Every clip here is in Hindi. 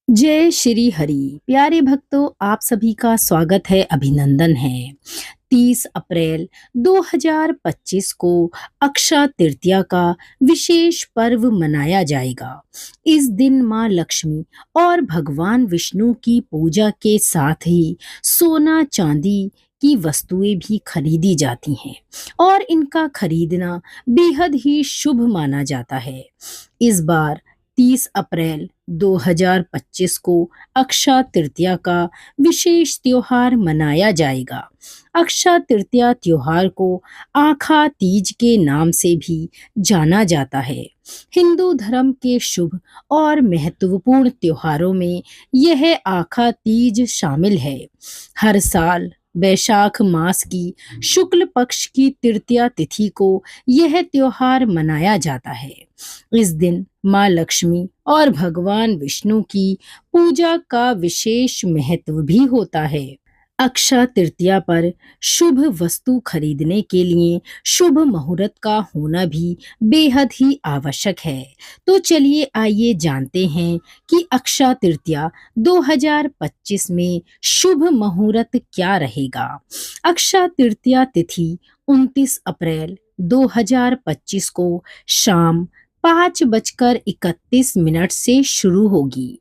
जय श्री हरि। प्यारे भक्तों, आप सभी का स्वागत है, अभिनंदन है। 30 अप्रैल 2025 को अक्षय तृतीया का विशेष पर्व मनाया जाएगा। इस दिन माँ लक्ष्मी और भगवान विष्णु की पूजा के साथ ही सोना चांदी की वस्तुएं भी खरीदी जाती हैं और इनका खरीदना बेहद ही शुभ माना जाता है। इस बार 30 अप्रैल 2025 को अक्षय तृतीया का विशेष त्योहार मनाया जाएगा। अक्षय तृतीया त्योहार को आखा तीज के नाम से भी जाना जाता है। हिंदू धर्म के शुभ और महत्वपूर्ण त्योहारों में यह आखा तीज शामिल है। हर साल वैशाख मास की शुक्ल पक्ष की तृतीया तिथि को यह त्योहार मनाया जाता है। इस दिन माँ लक्ष्मी और भगवान विष्णु की पूजा का विशेष महत्व भी होता है। अक्षय तृतीया पर शुभ वस्तु खरीदने के लिए शुभ मुहूर्त का होना भी बेहद ही आवश्यक है। तो चलिए आइए जानते हैं कि अक्षय तृतीया 2025 में शुभ मुहूर्त क्या रहेगा। अक्षय तृतीया तिथि 29 अप्रैल 2025 को शाम 5:31 से शुरू होगी,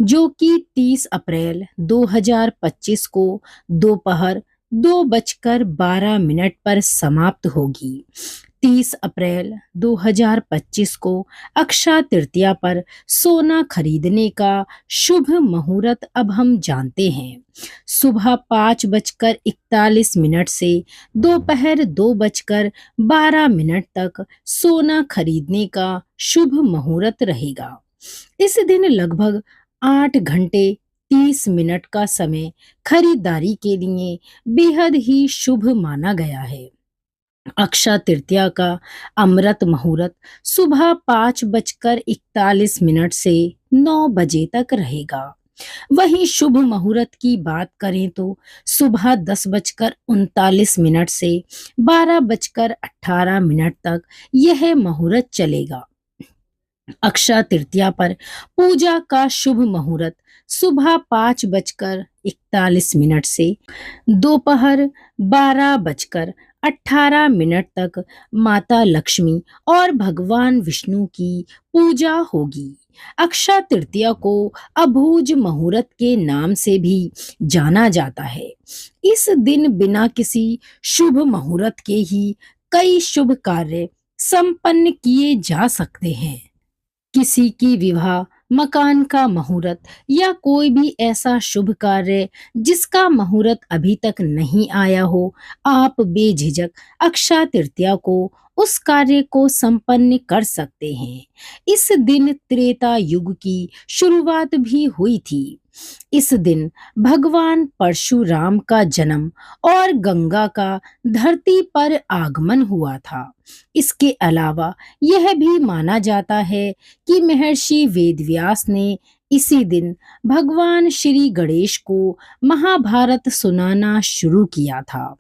जो कि 30 अप्रैल 2025 को दोपहर 2:12 पर समाप्त होगी। 30 अप्रैल 2025 को अक्षय तृतीया पर सोना खरीदने का शुभ मुहूर्त अब हम जानते हैं। सुबह 5:41 से दोपहर 2:12 तक सोना खरीदने का शुभ मुहूर्त रहेगा। इस दिन लगभग 8 घंटे 30 मिनट का समय खरीदारी के लिए बेहद ही शुभ माना गया है। अक्षय तृतीया का अमृत मुहूर्त सुबह 5:41 से 9 बजे तक रहेगा। वहीं शुभ मुहूर्त की बात करें तो सुबह 10:39 से 12:18 तक यह मुहूर्त चलेगा। अक्षय तृतीया पर पूजा का शुभ मुहूर्त सुबह 5:41 से दोपहर 12:18 तक माता लक्ष्मी और भगवान विष्णु की पूजा होगी। अक्षय तृतीया को अबूझ मुहूर्त के नाम से भी जाना जाता है। इस दिन बिना किसी शुभ मुहूर्त के ही कई शुभ कार्य संपन्न किए जा सकते हैं। किसी की विवाह, मकान का मुहूर्त या कोई भी ऐसा शुभ कार्य जिसका मुहूर्त अभी तक नहीं आया हो, आप बेझिझक अक्षय तृतीया को उस कार्य को संपन्न कर सकते हैं। इस दिन त्रेता युग की शुरुआत भी हुई थी। इस दिन भगवान परशुराम का जन्म और गंगा का धरती पर आगमन हुआ था। इसके अलावा यह भी माना जाता है कि महर्षि वेदव्यास ने इसी दिन भगवान श्री गणेश को महाभारत सुनाना शुरू किया था।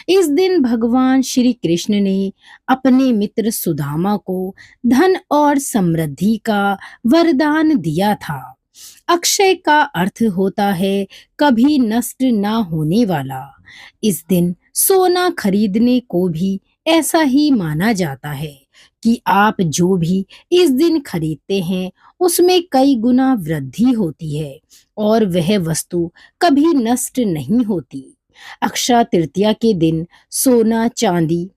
इस दिन भगवान श्री कृष्ण ने अपने मित्र सुदामा को धन और समृद्धि का वरदान दिया था। अक्षय का अर्थ होता है कभी नष्ट ना होने वाला। इस दिन सोना खरीदने को भी ऐसा ही माना जाता है कि आप जो भी इस दिन खरीदते हैं उसमें कई गुना वृद्धि होती है और वह वस्तु कभी नष्ट नहीं होती। अक्षय तृतीया के दिन सोना चांदी,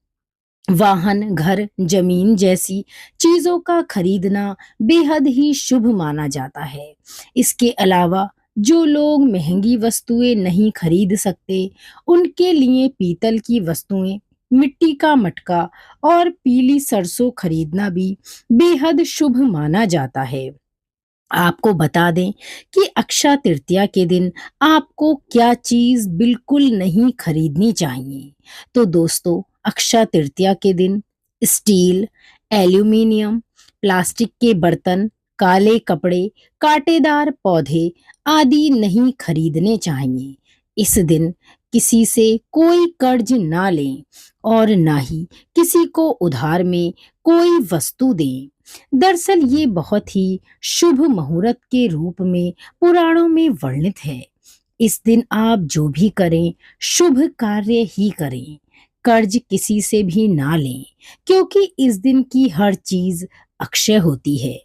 वाहन, घर, जमीन जैसी चीजों का खरीदना बेहद ही शुभ माना जाता है। इसके अलावा जो लोग महंगी वस्तुएं नहीं खरीद सकते, उनके लिए पीतल की वस्तुएं, मिट्टी का मटका और पीली सरसों खरीदना भी बेहद शुभ माना जाता है। आपको बता दें कि अक्षय तृतीया के दिन आपको क्या चीज बिल्कुल नहीं खरीदनी चाहिए। तो दोस्तों, अक्षय तृतीया के दिन स्टील, एल्यूमिनियम, प्लास्टिक के बर्तन, काले कपड़े, कांटेदार पौधे आदि नहीं खरीदने चाहिए। इस दिन किसी से कोई कर्ज ना लें और ना ही किसी को उधार में कोई वस्तु दें। दरअसल ये बहुत ही शुभ मुहूर्त के रूप में पुराणों में वर्णित है। इस दिन आप जो भी करें, शुभ कार्य ही करें। कर्ज किसी से भी ना लें, क्योंकि इस दिन की हर चीज अक्षय होती है।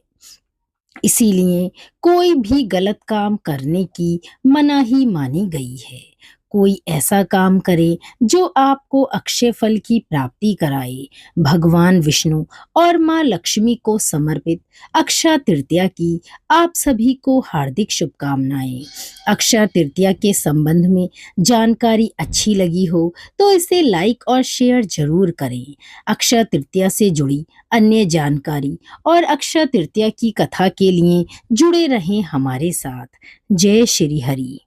इसीलिए कोई भी गलत काम करने की मनाही मानी गई है। कोई ऐसा काम करे जो आपको अक्षय फल की प्राप्ति कराए। भगवान विष्णु और माँ लक्ष्मी को समर्पित अक्षय तृतीया की आप सभी को हार्दिक शुभकामनाएं। अक्षय तृतीया के संबंध में जानकारी अच्छी लगी हो तो इसे लाइक और शेयर जरूर करें। अक्षय तृतीया से जुड़ी अन्य जानकारी और अक्षय तृतीया की कथा के लिए जुड़े रहें हमारे साथ। जय श्री हरि।